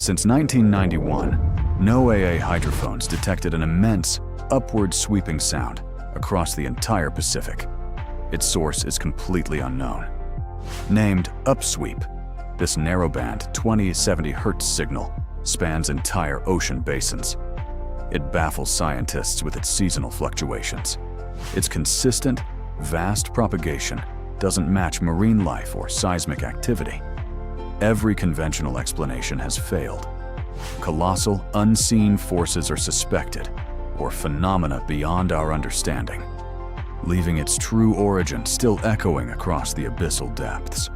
Since 1991, NOAA hydrophones detected an immense, upward sweeping sound across the entire Pacific. Its source is completely unknown. Named Upsweep, this narrowband 20-70 Hz signal spans entire ocean basins. It baffles scientists with its seasonal fluctuations. Its consistent, vast propagation doesn't match marine life or seismic activity. Every conventional explanation has failed. Colossal, unseen forces are suspected, or phenomena beyond our understanding, leaving its true origin still echoing across the abyssal depths.